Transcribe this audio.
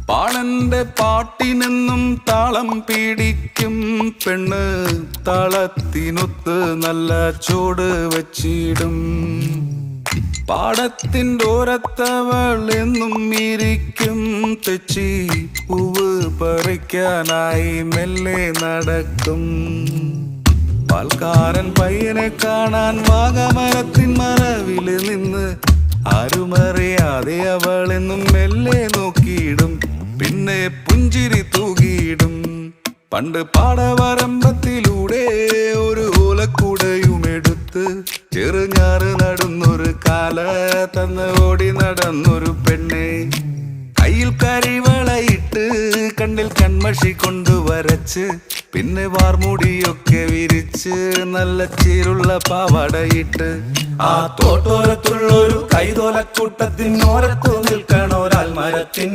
പാളന്റെ പാട്ടിനെന്നും താളം പിടിക്കും പെണ്ണ്, താളത്തിനൊത്ത് നല്ല ചൂട് വച്ചിടും. പാടത്തിൻ്റെ ഓരത്തവൾ എന്നും ഇരിക്കും തെച്ചി, പൂവ് പറിക്കാനായി മെല്ലെ നടക്കും. പാൽക്കാരൻ പയ്യനെ കാണാൻ വാഗമരത്തിൻ മറവില് നിന്ന് ആരുമറിയാതെ അവളെന്നും മെല്ലെ നോക്കിയിടും, പിന്നെ പുഞ്ചിരി തൂകിയിടും. പണ്ട് പാടവരമ്പത്തിലൂടെ ഒരു ഓലക്കുടയുമെടുത്ത് ചെറുഞാറ് നടന്നൊരു കാല തന്ന് ഓടി നടന്നൊരു പെണ്ണെ, കയ്യിൽ കരിവളയിട്ട് കണ്ണിൽ കൺമഷി കൊണ്ട് വരച്ച്, പിന്നെ വാർമുടിയൊക്കെ വിരിച്ച് നല്ല ചീരുള്ള പാവാടയിട്ട്, ആ തോട്ടോരത്തുള്ളൊരു കൈതോലക്കൂട്ടത്തിനോരത്തു നിൽക്കണോരാൽ മരത്തിൻ